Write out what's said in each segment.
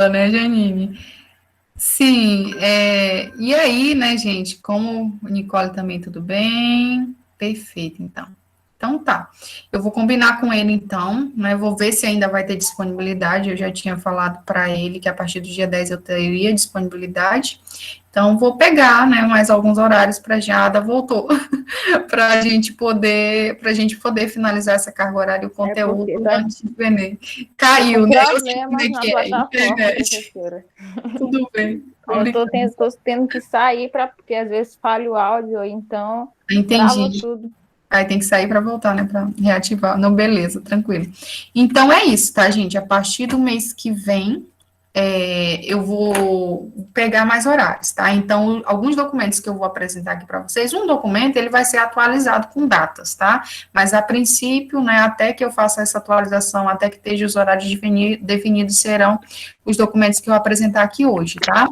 né, Janine? Sim, e aí, né, gente, como o Nicole também, tudo bem? Perfeito, então. Então tá. Eu vou combinar com ele então, né? Vou ver se ainda vai ter disponibilidade. Eu já tinha falado para ele que a partir do dia 10 eu teria disponibilidade. Então vou pegar, né, mais alguns horários para já Ada voltou, para a gente poder finalizar essa carga horária e o É conteúdo porque antes do Enem. tô com Caiu, né? Eu sei como problemas é na que é, plataforma, internet. professora. Tudo bem, tô Aí eu brincando. tô tendo que sair para porque às vezes falha o áudio, ou então trava Entendi. tudo. Aí tem que sair para voltar, né? Para reativar. Não, beleza, tranquilo. Então é isso, tá, gente? A partir do mês que vem, eu vou pegar mais horários, tá? Então, alguns documentos que eu vou apresentar aqui para vocês, um documento ele vai ser atualizado com datas, tá? Mas a princípio, né, até que eu faça essa atualização, até que esteja os horários definidos, serão os documentos que eu apresentar aqui hoje, tá?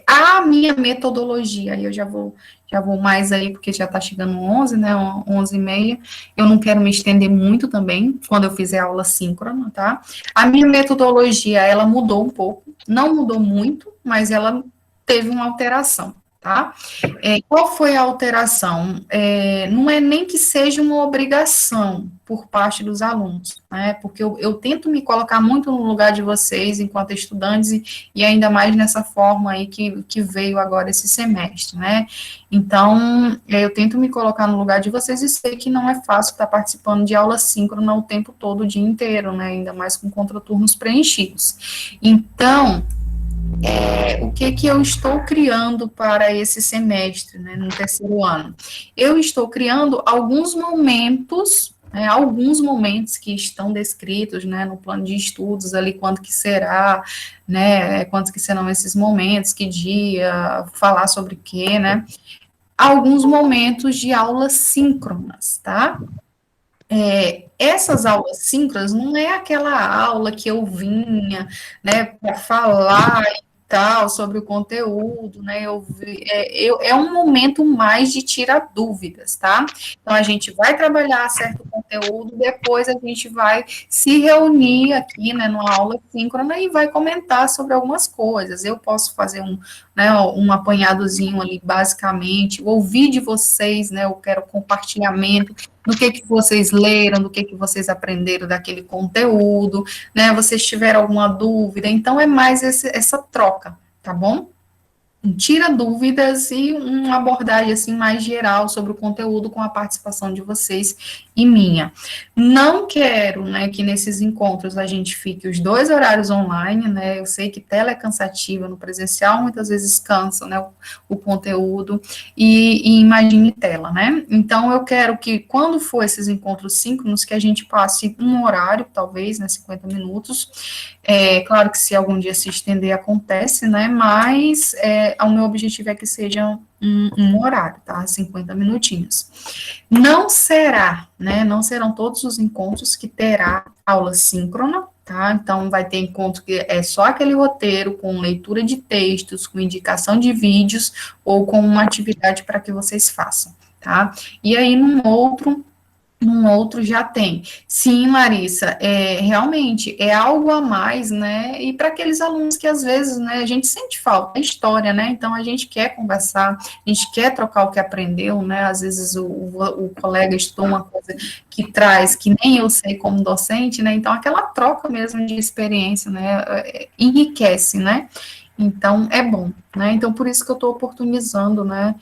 A minha metodologia, aí eu já vou mais aí, porque já está chegando 11, né, 11h30, eu não quero me estender muito também, quando eu fizer aula síncrona, tá? A minha metodologia, ela mudou um pouco, não mudou muito, mas ela teve uma alteração, tá? Qual foi a alteração? Não é nem que seja uma obrigação por parte dos alunos, né? Porque eu tento me colocar muito no lugar de vocês enquanto estudantes e ainda mais nessa forma aí que veio agora esse semestre, né? Então, eu tento me colocar no lugar de vocês e sei que não é fácil estar participando de aula síncrona o tempo todo, o dia inteiro, né? Ainda mais com contraturnos preenchidos. Então, o que que eu estou criando para esse semestre, né, no terceiro ano? Eu estou criando alguns momentos que estão descritos, né, no plano de estudos ali, quando que será, né, quantos que serão esses momentos, que dia, falar sobre o quê, né, alguns momentos de aulas síncronas, tá? Essas aulas síncronas não é aquela aula que eu vinha, né, para falar e tal sobre o conteúdo, né? É um momento mais de tirar dúvidas, tá? Então a gente vai trabalhar certo conteúdo, depois a gente vai se reunir aqui, né, numa aula síncrona e vai comentar sobre algumas coisas. Eu posso fazer né, um apanhadozinho ali, basicamente, ouvir de vocês, né? Eu quero compartilhamento do que vocês leram, do que vocês aprenderam daquele conteúdo, né? Vocês tiveram alguma dúvida, então é mais essa troca, tá bom? Tira dúvidas e uma abordagem assim mais geral sobre o conteúdo com a participação de vocês e minha. Não quero, né, que nesses encontros a gente fique os dois horários online, né? Eu sei que tela é cansativa no presencial, muitas vezes cansa, né, o conteúdo e imagine tela, né? Então eu quero que quando for esses encontros síncronos que a gente passe um horário, talvez, né, 50 minutos. Claro que se algum dia se estender, acontece, né? Mas o meu objetivo é que seja um horário, tá? 50 minutinhos. Não será, né? Não serão todos os encontros que terá aula síncrona, tá? Então, vai ter encontro que é só aquele roteiro com leitura de textos, com indicação de vídeos ou com uma atividade para que vocês façam, tá? E aí, num outro já tem. Sim, Larissa, realmente é algo a mais, né? E para aqueles alunos que às vezes, né, a gente sente falta da história, né? Então a gente quer conversar, a gente quer trocar o que aprendeu, né? Às vezes o colega estudou uma coisa que traz, que nem eu sei como docente, né? Então aquela troca mesmo de experiência, né? Enriquece, né? Então é bom, né? Então por isso que eu estou oportunizando, né?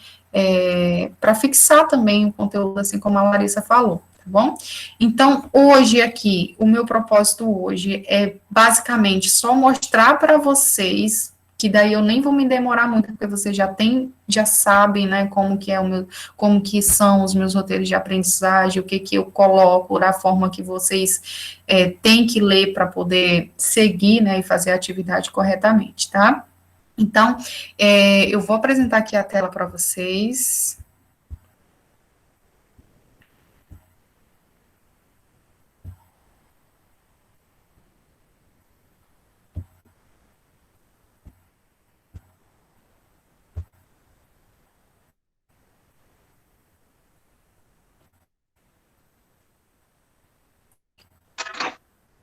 Para fixar também o conteúdo, assim como a Larissa falou, tá bom? Então, hoje aqui, o meu propósito hoje é basicamente só mostrar para vocês, que daí eu nem vou me demorar muito, porque vocês já sabem, né, como que são os meus roteiros de aprendizagem, o que que eu coloco, da forma que vocês têm que ler para poder seguir, né, e fazer a atividade corretamente, tá? Então, eu vou apresentar aqui a tela para vocês.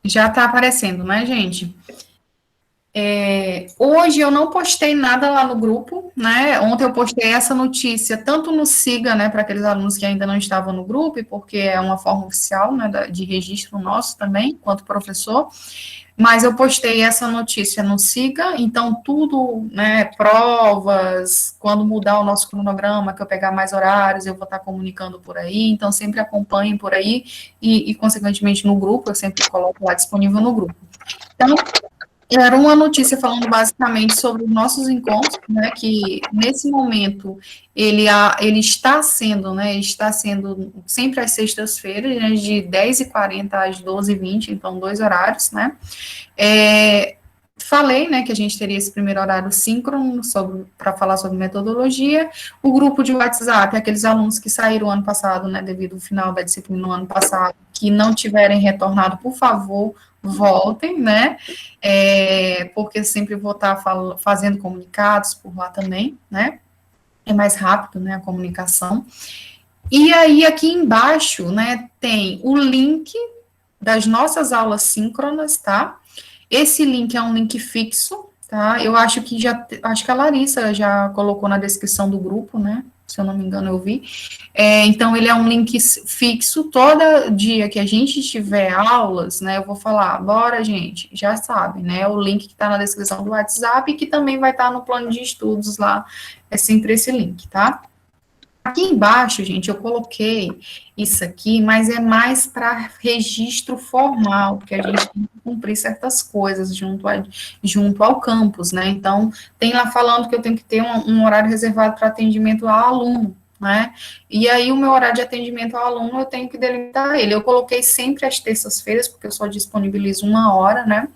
Já está aparecendo, né, gente? Hoje eu não postei nada lá no grupo, né? Ontem eu postei essa notícia, tanto no Siga, né, para aqueles alunos que ainda não estavam no grupo, porque é uma forma oficial, né, de registro nosso também, quanto professor, mas eu postei essa notícia no Siga, então tudo, né, provas, quando mudar o nosso cronograma, que eu pegar mais horários, eu vou estar comunicando por aí, então sempre acompanhem por aí, consequentemente no grupo, eu sempre coloco lá disponível no grupo. Então, era uma notícia falando basicamente sobre os nossos encontros, né, que nesse momento ele está sendo, né, está sendo sempre às sextas-feiras, né, de 10h40 às 12h20, então 2 horários, né. Falei, né, que a gente teria esse primeiro horário síncrono para falar sobre metodologia. O grupo de WhatsApp, aqueles alunos que saíram ano passado, né, devido ao final da disciplina no ano passado, que não tiverem retornado, por favor, voltem, né, porque sempre vou estar fazendo comunicados por lá também, né, é mais rápido, né, a comunicação. E aí, aqui embaixo, né, tem o link das nossas aulas síncronas, tá? Esse link é um link fixo, tá? Eu acho que a Larissa já colocou na descrição do grupo, né? Se eu não me engano, eu vi. Então, ele é um link fixo. Todo dia que a gente tiver aulas, né? Eu vou falar, bora, gente, já sabe, né? O link que está na descrição do WhatsApp e que também vai estar no plano de estudos lá. É sempre esse link, tá? Aqui embaixo, gente, eu coloquei isso aqui, mas é mais para registro formal, porque a gente tem que cumprir certas coisas junto ao campus, né? Então, tem lá falando que eu tenho que ter um horário reservado para atendimento ao aluno, né? E aí, o meu horário de atendimento ao aluno, eu tenho que delimitar ele. Eu coloquei sempre às terças-feiras, porque eu só disponibilizo 1 hora, né?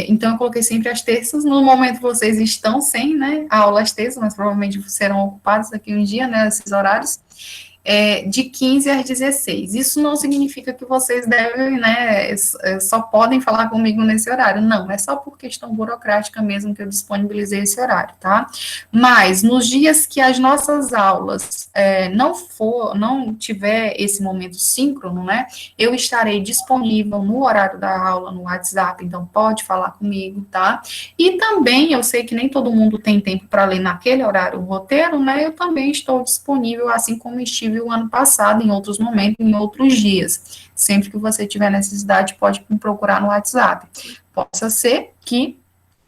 Então, eu coloquei sempre às terças. No momento, vocês estão sem, né, aulas terças, mas provavelmente serão ocupados daqui um dia, né, esses horários, de 15 às 16. Isso não significa que vocês devem, né, só podem falar comigo nesse horário. Não, é só por questão burocrática mesmo que eu disponibilizei esse horário, tá? Mas, nos dias que as nossas aulas não tiver esse momento síncrono, né, eu estarei disponível no horário da aula no WhatsApp, então pode falar comigo, tá? E também, eu sei que nem todo mundo tem tempo para ler naquele horário o roteiro, né? Eu também estou disponível, assim como estive o ano passado, em outros momentos, em outros dias. Sempre que você tiver necessidade, pode me procurar no WhatsApp. Possa ser que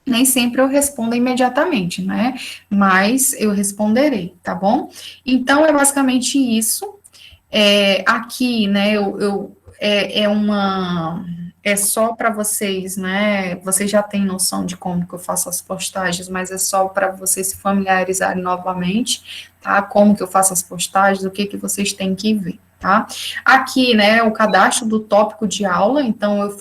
nem sempre eu responda imediatamente, né? Mas eu responderei, tá bom? Então, é basicamente isso. Aqui, né, é só para vocês, né, vocês já têm noção de como que eu faço as postagens, mas é só para vocês se familiarizarem novamente, tá, como que eu faço as postagens, o que que vocês têm que ver, tá. Aqui, né, o cadastro do tópico de aula, então eu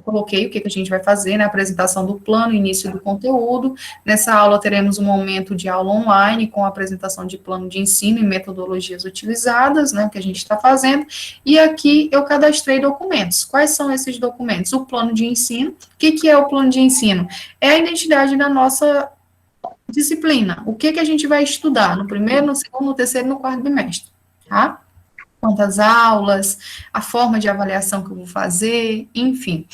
coloquei o que que a gente vai fazer, né, a apresentação do plano, início do conteúdo. Nessa aula teremos um momento de aula online com a apresentação de plano de ensino e metodologias utilizadas, né, que a gente está fazendo, e aqui eu cadastrei documentos. Quais são esses documentos? O plano de ensino. O que que é o plano de ensino? É a identidade da nossa disciplina. O que que a gente vai estudar no primeiro, no segundo, no terceiro e no quarto bimestre, tá? Quantas aulas, a forma de avaliação que eu vou fazer, enfim.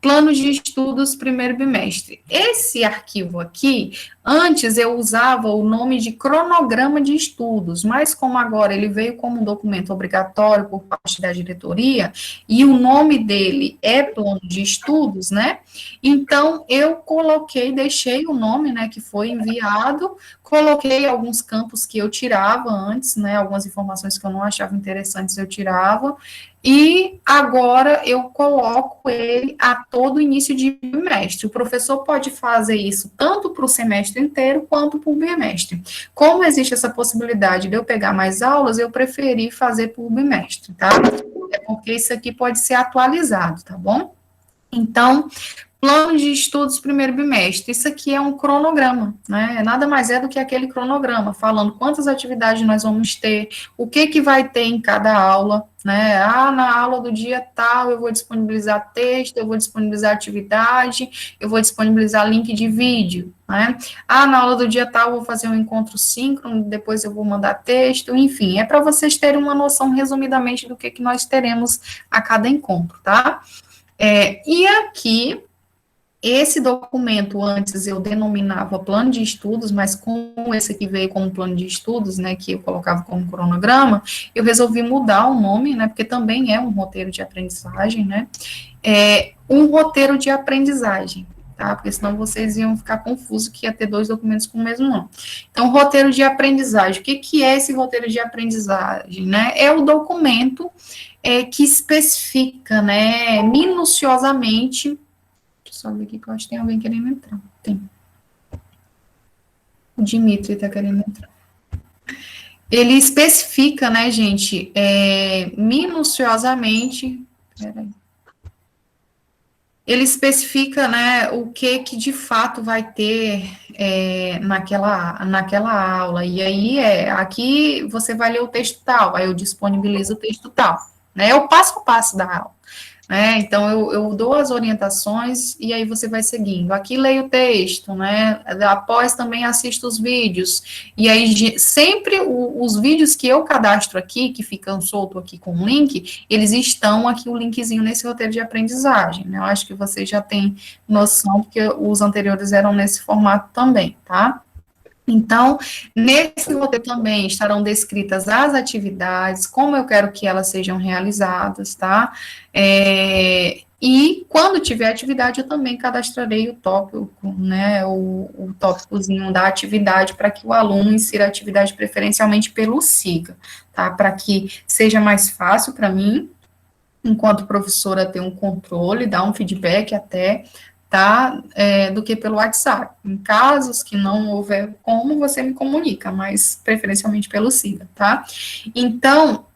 Plano de estudos primeiro bimestre. Esse arquivo aqui, antes eu usava o nome de cronograma de estudos, mas como agora ele veio como um documento obrigatório por parte da diretoria, e o nome dele é plano de estudos, né? Então, eu deixei o nome, né, que foi enviado, coloquei alguns campos que eu tirava antes, né, algumas informações que eu não achava interessantes eu tirava, e agora eu coloco ele a todo início de bimestre. O professor pode fazer isso tanto para o semestre inteiro quanto para o bimestre. Como existe essa possibilidade de eu pegar mais aulas, eu preferi fazer por bimestre, tá? É porque isso aqui pode ser atualizado, tá bom? Então, plano de estudos primeiro bimestre. Isso aqui é um cronograma, né? Nada mais é do que aquele cronograma, falando quantas atividades nós vamos ter, o que que vai ter em cada aula, né? Na aula do dia tal, eu vou disponibilizar texto, eu vou disponibilizar atividade, eu vou disponibilizar link de vídeo, né? Na aula do dia tal, eu vou fazer um encontro síncrono, depois eu vou mandar texto, enfim, é para vocês terem uma noção, resumidamente, do que nós teremos a cada encontro, tá? E aqui esse documento, antes eu denominava plano de estudos, mas como esse aqui veio como plano de estudos, né, que eu colocava como cronograma, eu resolvi mudar o nome, né, porque também é um roteiro de aprendizagem, né, um roteiro de aprendizagem, tá, porque senão vocês iam ficar confusos que ia ter 2 documentos com o mesmo nome. Então, roteiro de aprendizagem, o que que é esse roteiro de aprendizagem, né, é o documento que especifica, né, minuciosamente. Deixa eu só ver aqui que eu acho que tem alguém querendo entrar. Tem. O Dimitri está querendo entrar. Ele especifica, né, gente, minuciosamente. Peraí. Ele especifica, né, o que de fato vai ter naquela aula. E aí, aqui você vai ler o texto tal, aí eu disponibilizo o texto tal. Né, é o passo a passo da aula. Né? Então, eu dou as orientações e aí você vai seguindo. Aqui leio o texto, né? Após também assisto os vídeos. E aí, sempre os vídeos que eu cadastro aqui, que ficam soltos aqui com o link, eles estão aqui o linkzinho nesse roteiro de aprendizagem. Né? Eu acho que vocês já têm noção, porque os anteriores eram nesse formato também, tá? Então, nesse roteiro também estarão descritas as atividades, como eu quero que elas sejam realizadas, tá? E quando tiver atividade, eu também cadastrarei o tópico, né, o tópicozinho da atividade, para que o aluno insira a atividade preferencialmente pelo SIGA, tá? Para que seja mais fácil para mim, enquanto professora, ter um controle, dar um feedback até, tá, do que pelo WhatsApp. Em casos que não houver como, você me comunica, mas preferencialmente pelo SIGA, tá? Então,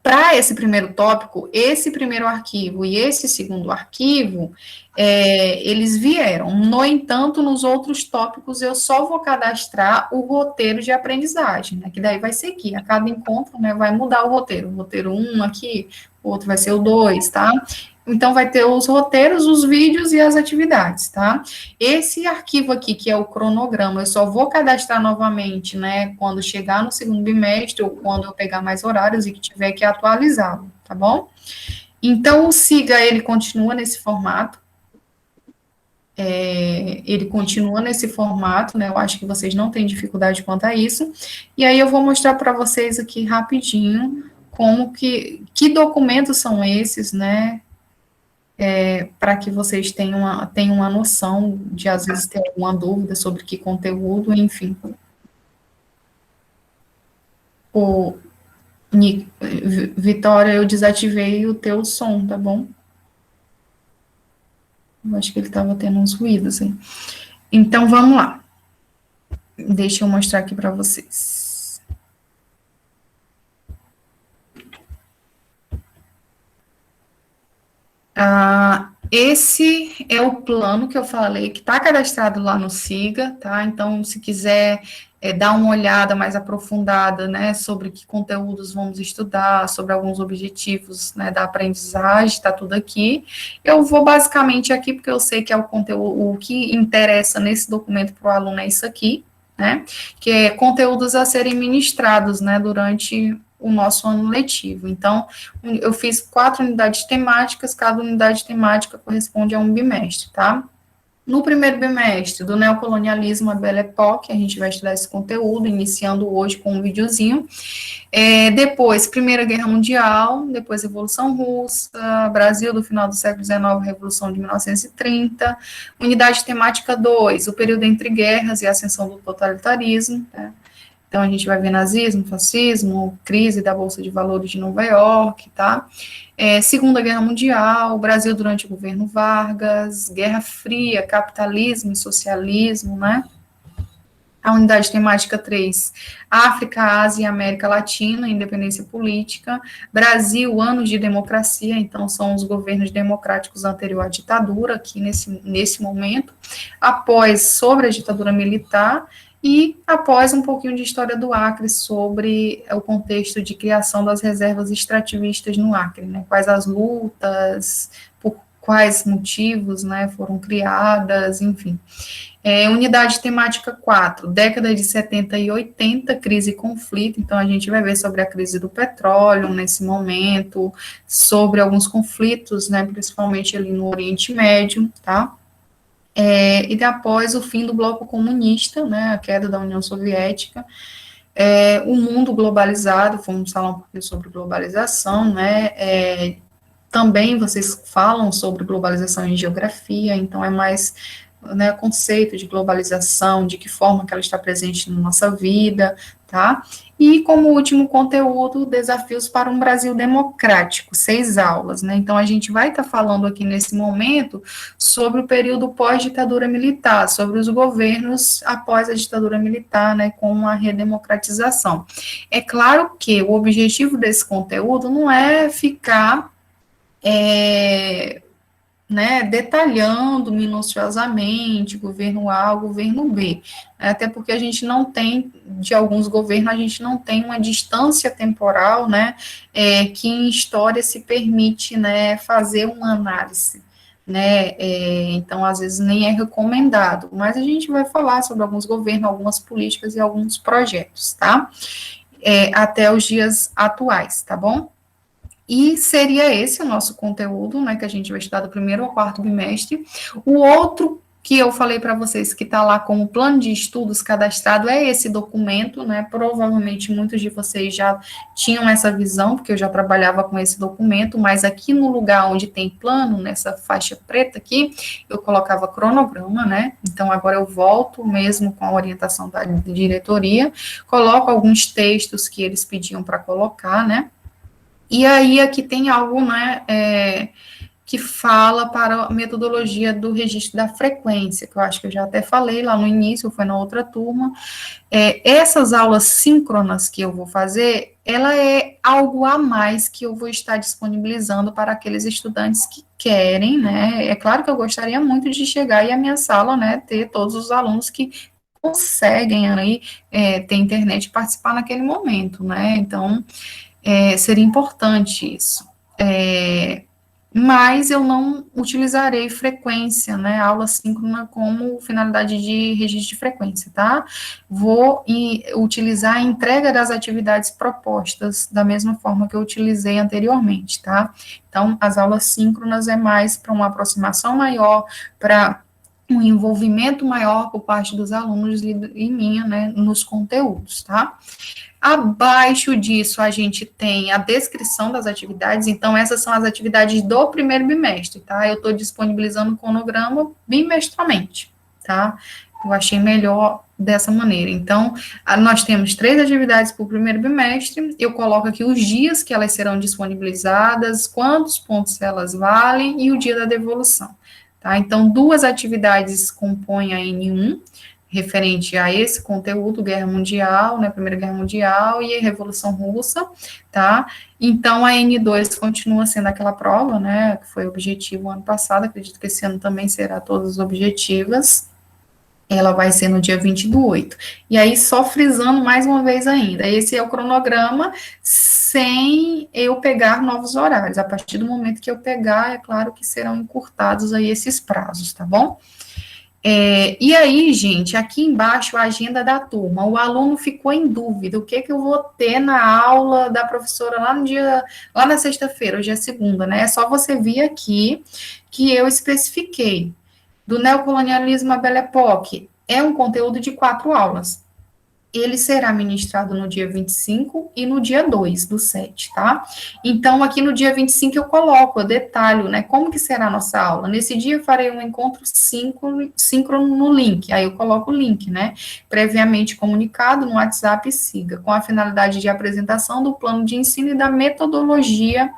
para esse primeiro tópico, esse primeiro arquivo e esse segundo arquivo, eles vieram. No entanto, nos outros tópicos, eu só vou cadastrar o roteiro de aprendizagem, né, que daí vai seguir. A cada encontro, né, vai mudar o roteiro. O roteiro 1 aqui, o outro vai ser o 2, tá? Então, vai ter os roteiros, os vídeos e as atividades, tá? Esse arquivo aqui, que é o cronograma, eu só vou cadastrar novamente, né, quando chegar no segundo bimestre, ou quando eu pegar mais horários e que tiver que atualizá-lo, tá bom? Então, o SIGA, ele continua nesse formato, né, eu acho que vocês não têm dificuldade quanto a isso, e aí eu vou mostrar para vocês aqui rapidinho, como que documentos são esses, né, para que vocês tenham uma noção de, às vezes, ter alguma dúvida sobre que conteúdo, enfim. Vitória, eu desativei o teu som, tá bom? Eu acho que ele estava tendo uns ruídos aí. Então, vamos lá. Deixa eu mostrar aqui para vocês. Esse é o plano que eu falei, que está cadastrado lá no SIGA, tá? Então, se quiser dar uma olhada mais aprofundada, né, sobre que conteúdos vamos estudar, sobre alguns objetivos, né, da aprendizagem, está tudo aqui. Eu vou basicamente aqui, porque eu sei que é o conteúdo, o que interessa nesse documento para o aluno é isso aqui, né, que é conteúdos a serem ministrados, né, durante o nosso ano letivo. Então, eu fiz 4 unidades temáticas, cada unidade temática corresponde a um bimestre, tá? No primeiro bimestre, do neocolonialismo à Belle Époque, a gente vai estudar esse conteúdo, iniciando hoje com um videozinho. Depois, Primeira Guerra Mundial, depois Revolução Russa, Brasil do final do século XIX, Revolução de 1930. Unidade temática 2, o período entre guerras e a ascensão do totalitarismo, tá? Então, a gente vai ver nazismo, fascismo, crise da Bolsa de Valores de Nova York, tá? Segunda Guerra Mundial, Brasil durante o governo Vargas, Guerra Fria, capitalismo e socialismo, né? A unidade temática 3, África, Ásia e América Latina, independência política. Brasil, anos de democracia, então são os governos democráticos anterior à ditadura, aqui nesse momento. Após, sobre a ditadura militar. E após um pouquinho de história do Acre, sobre o contexto de criação das reservas extrativistas no Acre, né? Quais as lutas, por quais motivos, né, foram criadas, enfim. Unidade temática 4, década de 70 e 80, crise e conflito, então a gente vai ver sobre a crise do petróleo nesse momento, sobre alguns conflitos, né, principalmente ali no Oriente Médio, tá? e após o fim do bloco comunista, né, a queda da União Soviética, o mundo globalizado, vamos falar um pouquinho sobre globalização, né, também vocês falam sobre globalização em geografia, então é mais, né, conceito de globalização, de que forma que ela está presente na nossa vida, tá? E como último conteúdo, desafios para um Brasil democrático, 6 aulas, né? Então a gente vai estar falando aqui nesse momento sobre o período pós-ditadura militar, sobre os governos após a ditadura militar, né, com a redemocratização. É claro que o objetivo desse conteúdo não é ficar né, detalhando minuciosamente governo A, governo B, até porque a gente não tem, de alguns governos, a gente não tem uma distância temporal, né, que em história se permite, né, fazer uma análise, né, então às vezes nem é recomendado, mas a gente vai falar sobre alguns governos, algumas políticas e alguns projetos, tá, até os dias atuais, tá bom? E seria esse o nosso conteúdo, né, que a gente vai estudar do primeiro ao quarto bimestre. O outro que eu falei para vocês que está lá como plano de estudos cadastrado é esse documento, né, provavelmente muitos de vocês já tinham essa visão, porque eu já trabalhava com esse documento, mas aqui no lugar onde tem plano, nessa faixa preta aqui, eu colocava cronograma, né, então agora eu volto mesmo com a orientação da diretoria, coloco alguns textos que eles pediam para colocar, né, e aí aqui tem algo, né, que fala para a metodologia do registro da frequência, que eu acho que eu já até falei lá no início, foi na outra turma. Essas aulas síncronas que eu vou fazer, ela é algo a mais que eu vou estar disponibilizando para aqueles estudantes que querem, né, é claro que eu gostaria muito de chegar e a minha sala, né, ter todos os alunos que conseguem aí ter internet e participar naquele momento, né, então seria importante isso. Mas eu não utilizarei frequência, né, aula síncrona como finalidade de registro de frequência, tá? Vou utilizar a entrega das atividades propostas da mesma forma que eu utilizei anteriormente, tá? Então, as aulas síncronas é mais para uma aproximação maior, para um envolvimento maior por parte dos alunos e minha, né, nos conteúdos, tá? Abaixo disso, a gente tem a descrição das atividades, então essas são as atividades do primeiro bimestre, tá? Eu estou disponibilizando o cronograma bimestralmente, tá? Eu achei melhor dessa maneira. Então, nós temos 3 atividades para o primeiro bimestre, eu coloco aqui os dias que elas serão disponibilizadas, quantos pontos elas valem e o dia da devolução, tá? Então, 2 atividades compõem a N1, referente a esse conteúdo, Guerra Mundial, né, Primeira Guerra Mundial e a Revolução Russa, tá? Então, a N2 continua sendo aquela prova, né, que foi objetivo ano passado, acredito que esse ano também será todas objetivas, ela vai ser no dia 20/8. E aí, só frisando mais uma vez ainda, esse é o cronograma sem eu pegar novos horários, a partir do momento que eu pegar, é claro que serão encurtados aí esses prazos, tá bom? E aí, gente, aqui embaixo a agenda da turma. O aluno ficou em dúvida, o que eu vou ter na aula da professora lá na sexta-feira, hoje é segunda, né? É só você vir aqui que eu especifiquei. Do neocolonialismo à Belle Époque, é um conteúdo de 4 aulas. Ele será ministrado no dia 25 e no dia 2/7, tá? Então, aqui no dia 25 eu coloco, eu detalho, né, como que será a nossa aula. Nesse dia eu farei um encontro síncrono no link, aí eu coloco o link, né, previamente comunicado no WhatsApp, siga, com a finalidade de apresentação do plano de ensino e da metodologia,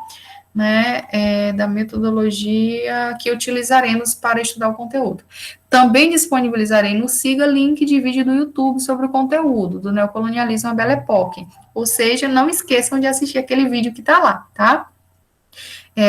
né, da metodologia que utilizaremos para estudar o conteúdo. Também disponibilizarei no Siga link de vídeo do YouTube sobre o conteúdo do neocolonialismo à Belle Époque. Ou seja, não esqueçam de assistir aquele vídeo que está lá, tá?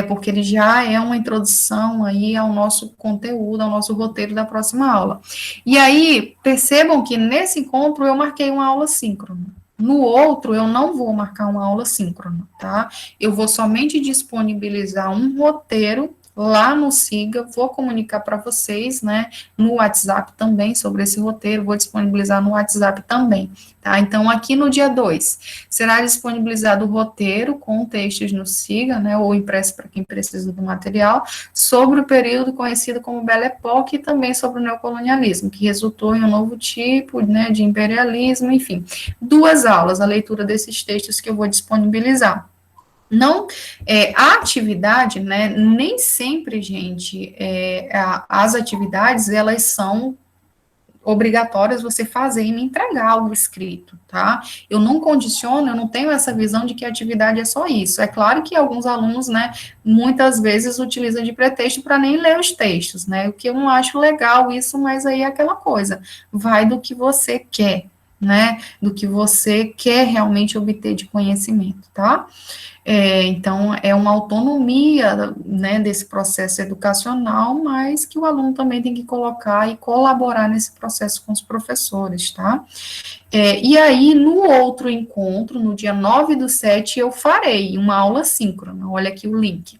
Porque ele já é uma introdução aí ao nosso conteúdo, ao nosso roteiro da próxima aula. E aí, percebam que nesse encontro eu marquei uma aula síncrona. No outro, eu não vou marcar uma aula síncrona, tá? Eu vou somente disponibilizar um roteiro lá no SIGA, vou comunicar para vocês, né, no WhatsApp também sobre esse roteiro, vou disponibilizar no WhatsApp também, tá? Então, aqui no dia 2, será disponibilizado o roteiro com textos no SIGA, né, ou impresso para quem precisa do material, sobre o período conhecido como Belle Époque e também sobre o neocolonialismo, que resultou em um novo tipo, né, de imperialismo, enfim. 2 aulas, a leitura desses textos que eu vou disponibilizar. Não, a atividade, né, nem sempre, gente, as atividades, elas são obrigatórias você fazer e me entregar algo escrito, tá? Eu não condiciono, eu não tenho essa visão de que a atividade é só isso. É claro que alguns alunos, né, muitas vezes utilizam de pretexto para nem ler os textos, né? O que eu não acho legal isso, mas aí é aquela coisa, vai do que você quer, né? Do que você quer realmente obter de conhecimento, tá? Então, é uma autonomia, né, desse processo educacional, mas que o aluno também tem que colocar e colaborar nesse processo com os professores, tá? E aí, no outro encontro, no dia 9/7, eu farei uma aula síncrona, olha aqui o link.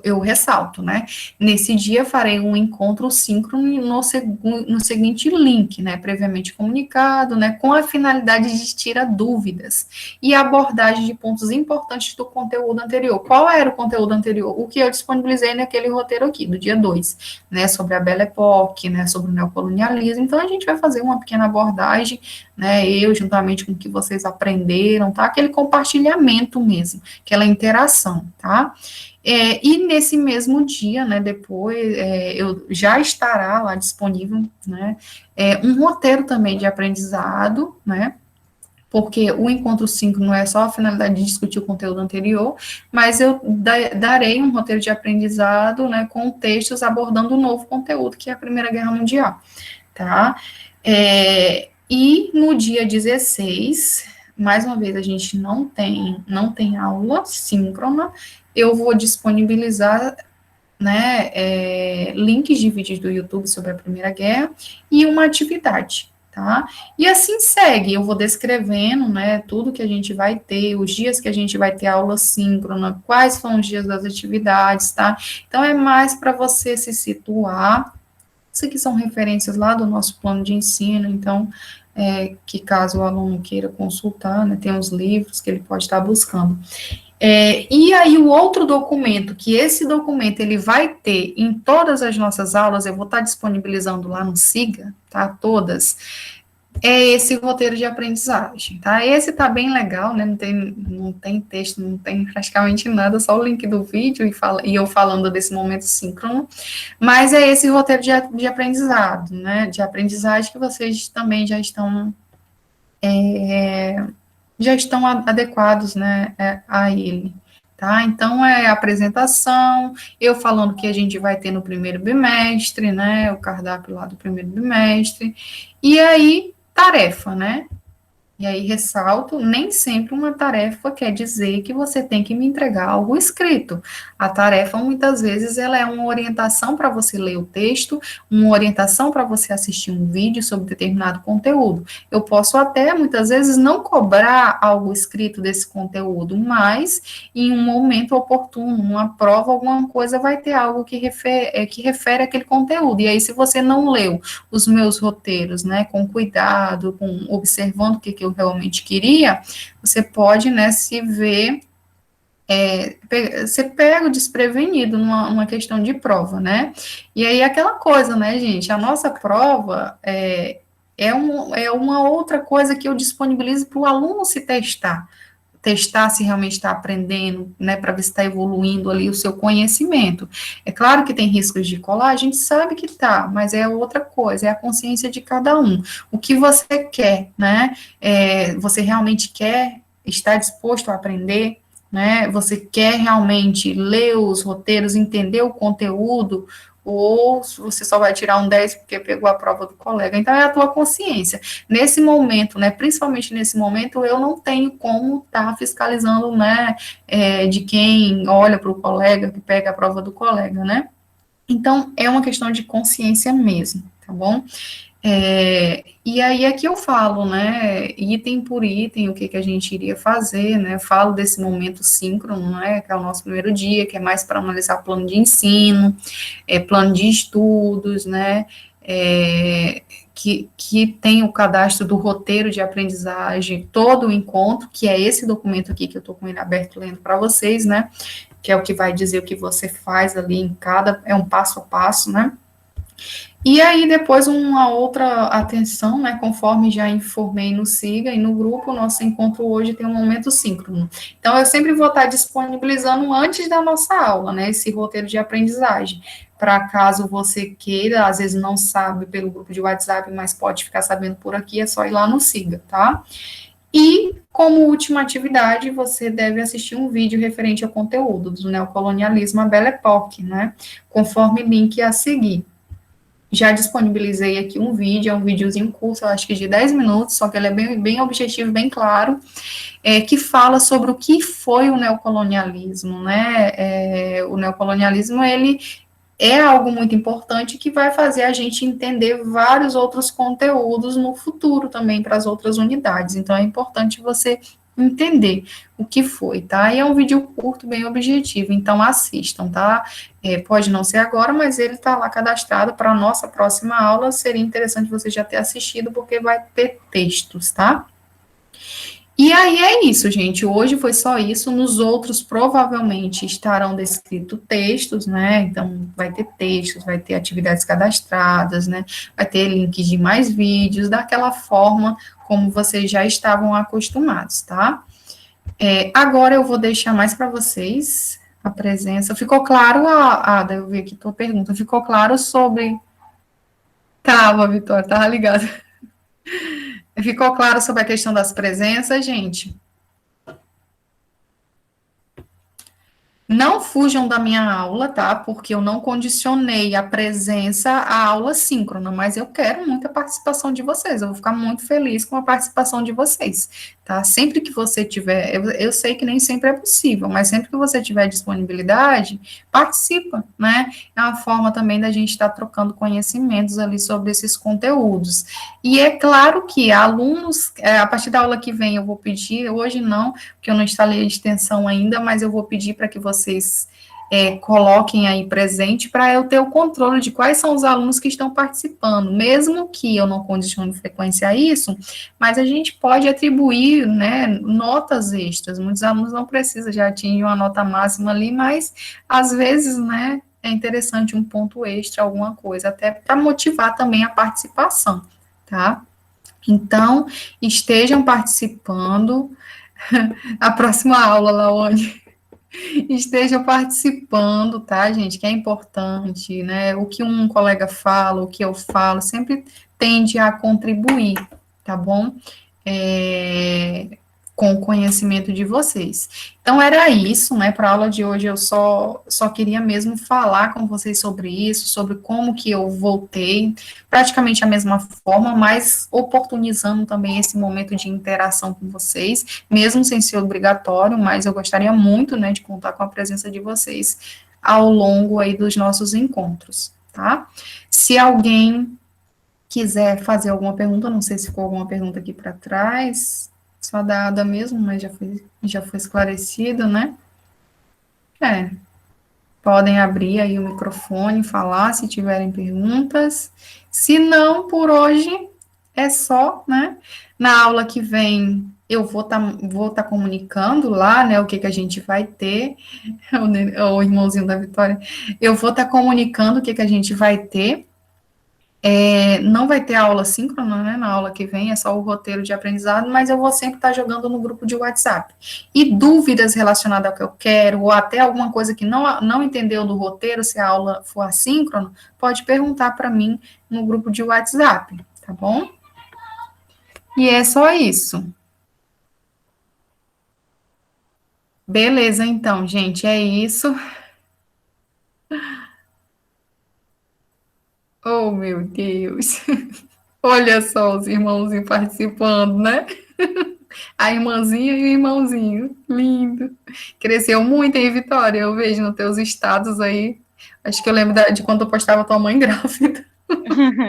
Eu ressalto, né? Nesse dia farei um encontro síncrono no seguinte link, né? Previamente comunicado, né? Com a finalidade de tirar dúvidas e abordagem de pontos importantes do conteúdo anterior. Qual era o conteúdo anterior? O que eu disponibilizei naquele roteiro aqui, do dia 2, né? Sobre a Belle Époque, né? Sobre o neocolonialismo. Então, a gente vai fazer uma pequena abordagem, né? Eu, juntamente com o que vocês aprenderam, tá? Aquele compartilhamento mesmo, aquela interação, tá? E nesse mesmo dia, né, depois, eu já estará lá disponível, né, um roteiro também de aprendizado, né, porque o encontro síncrono é só a finalidade de discutir o conteúdo anterior, mas eu darei um roteiro de aprendizado, né, com textos abordando o novo conteúdo, que é a Primeira Guerra Mundial, tá? E no dia 16, mais uma vez, a gente não tem aula síncrona, eu vou disponibilizar, né, links de vídeos do YouTube sobre a Primeira Guerra e uma atividade, tá? E assim segue, eu vou descrevendo, né, tudo que a gente vai ter, os dias que a gente vai ter aula síncrona, quais são os dias das atividades, tá? Então, é mais para você se situar. Isso aqui são referências lá do nosso plano de ensino, então, que caso o aluno queira consultar, né, tem os livros que ele pode estar buscando. E aí o outro documento, que esse documento ele vai ter em todas as nossas aulas, eu vou estar disponibilizando lá no SIGA, tá, todas, é esse roteiro de aprendizagem, tá? Esse tá bem legal, né? Não tem texto, não tem praticamente nada, só o link do vídeo e eu falando desse momento síncrono, mas é esse roteiro de aprendizado, né? De aprendizagem que vocês também já estão adequados, né, a ele, tá? Então, é apresentação, eu falando que a gente vai ter no primeiro bimestre, né, o cardápio lá do primeiro bimestre, e aí, tarefa, né? E aí, ressalto, nem sempre uma tarefa quer dizer que você tem que me entregar algo escrito. A tarefa, muitas vezes, ela é uma orientação para você ler o texto, uma orientação para você assistir um vídeo sobre determinado conteúdo. Eu posso até, muitas vezes, não cobrar algo escrito desse conteúdo, mas, em um momento oportuno, uma prova, alguma coisa, vai ter algo que refere àquele conteúdo. E aí, se você não leu os meus roteiros, né, com cuidado, observando o que eu realmente queria, você pode, né, se ver, ser pego desprevenido numa questão de prova, né? E aí aquela coisa, né, gente, a nossa prova é uma outra coisa que eu disponibilizo para o aluno se testar se realmente está aprendendo, né, para ver se está evoluindo ali o seu conhecimento. É claro que tem riscos de colar, a gente sabe que tá, mas é outra coisa, é a consciência de cada um. O que você quer, né? Você realmente quer, está disposto a aprender, né? Você quer realmente ler os roteiros, entender o conteúdo, ou você só vai tirar um 10 porque pegou a prova do colega. Então, é a tua consciência. Nesse momento, né, principalmente nesse momento, eu não tenho como estar fiscalizando, né, de quem olha para o colega, que pega a prova do colega, né? Então, é uma questão de consciência mesmo, tá bom? E aí é que eu falo, né, item por item, o que que a gente iria fazer, né, falo desse momento síncrono, né, que é o nosso primeiro dia, que é mais para analisar plano de ensino, plano de estudos, né, que tem o cadastro do roteiro de aprendizagem, todo o encontro, que é esse documento aqui que eu estou com ele aberto lendo para vocês, né, que é o que vai dizer o que você faz ali em cada, é um passo a passo, né. E aí, depois, uma outra atenção, né, conforme já informei no SIGA e no grupo, nosso encontro hoje tem um momento síncrono. Então, eu sempre vou estar disponibilizando antes da nossa aula, né, esse roteiro de aprendizagem, para caso você queira, às vezes não sabe pelo grupo de WhatsApp, mas pode ficar sabendo por aqui, é só ir lá no SIGA, tá? E, como última atividade, você deve assistir um vídeo referente ao conteúdo do neocolonialismo à Belle Époque, né, conforme link a seguir. Já disponibilizei aqui um vídeo, é um videozinho curto, eu acho que de 10 minutos, só que ele é bem objetivo, bem claro, que fala sobre o que foi o neocolonialismo, né? O neocolonialismo, ele é algo muito importante que vai fazer a gente entender vários outros conteúdos no futuro também para as outras unidades. Então, é importante você entender o que foi, tá? E é um vídeo curto, bem objetivo, então assistam, tá? Pode não ser agora, mas ele está lá cadastrado para a nossa próxima aula. Seria interessante você já ter assistido, porque vai ter textos, tá? E aí é isso, gente. Hoje foi só isso. Nos outros, provavelmente, estarão descritos textos, né? Então, vai ter textos, vai ter atividades cadastradas, né? Vai ter links de mais vídeos, daquela forma como vocês já estavam acostumados, tá? Agora eu vou deixar mais para vocês a presença. Ficou claro, Ada, eu vi aqui tua pergunta. Ficou claro sobre... Tava, Vitória, tava ligado. Ficou claro sobre a questão das presenças, gente? Não fujam da minha aula, tá? Porque eu não condicionei a presença à aula síncrona, mas eu quero muita participação de vocês. Eu vou ficar muito feliz com a participação de vocês, tá? Sempre que você tiver, eu sei que nem sempre é possível, mas sempre que você tiver disponibilidade, participa, né? É uma forma também da gente estar trocando conhecimentos ali sobre esses conteúdos. E é claro que alunos, a partir da aula que vem eu vou pedir, hoje não, porque eu não instalei a extensão ainda, mas eu vou pedir para que vocês coloquem aí presente para eu ter o controle de quais são os alunos que estão participando, mesmo que eu não condicione frequência a isso, mas a gente pode atribuir, né, notas extras. Muitos alunos não precisam, já atingem uma nota máxima ali, mas às vezes, né, é interessante um ponto extra, alguma coisa, até para motivar também a participação, tá? Então, estejam participando. A próxima aula, Laone, estejam participando, tá, gente? Que é importante, né? O que um colega fala, o que eu falo, sempre tende a contribuir, tá bom? Com o conhecimento de vocês. Então, era isso, né? Para a aula de hoje, eu só queria mesmo falar com vocês sobre isso, sobre como que eu voltei, praticamente a mesma forma, mas oportunizando também esse momento de interação com vocês, mesmo sem ser obrigatório, mas eu gostaria muito, né, de contar com a presença de vocês ao longo aí dos nossos encontros, tá? Se alguém quiser fazer alguma pergunta, não sei se ficou alguma pergunta aqui para trás, só da Ada mesmo, mas já foi esclarecido, né? Podem abrir aí o microfone, falar se tiverem perguntas. Se não, por hoje é só, né? Na aula que vem eu vou tá comunicando lá, né, o que que a gente vai ter, o irmãozinho da Vitória, eu vou estar comunicando o que que a gente vai ter. Não vai ter aula síncrona, né, na aula que vem, é só o roteiro de aprendizado, mas eu vou sempre estar jogando no grupo de WhatsApp. E dúvidas relacionadas ao que eu quero, ou até alguma coisa que não entendeu do roteiro, se a aula for assíncrona, pode perguntar para mim no grupo de WhatsApp, tá bom? E é só isso. Beleza, então, gente, é isso. Oh, meu Deus. Olha só os irmãozinhos participando, né? A irmãzinha e o irmãozinho. Lindo. Cresceu muito, hein, Vitória? Eu vejo nos teus estados aí. Acho que eu lembro de quando eu postava tua mãe grávida.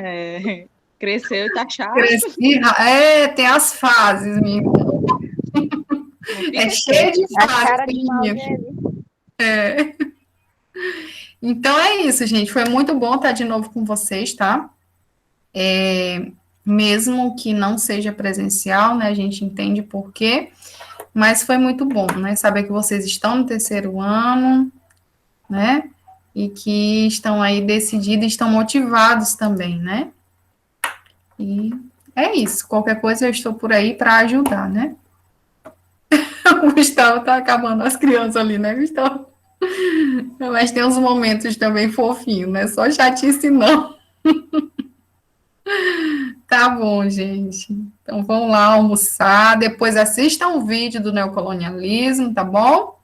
É. Cresceu e tá chato. Cresci, tem as fases, minha irmã. É cheio de A fases, cara de menina. Malverde. Então é isso, gente. Foi muito bom estar de novo com vocês, tá? Mesmo que não seja presencial, né? A gente entende por quê, mas foi muito bom, né? Saber que vocês estão no terceiro ano, né? E que estão aí decididos, estão motivados também, né? E é isso. Qualquer coisa eu estou por aí para ajudar, né? O Gustavo tá acabando as crianças ali, né, Gustavo? Mas tem uns momentos também fofinhos, né? Só chatice não. Tá bom, gente. Então vão lá almoçar. Depois assistam o vídeo do neocolonialismo, tá bom?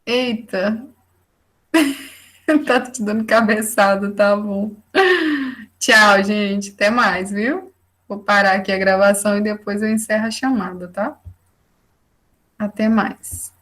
Eita, tá te dando cabeçada, tá bom. Tchau, gente. Até mais, viu? Vou parar aqui a gravação e depois eu encerro a chamada, tá? Até mais.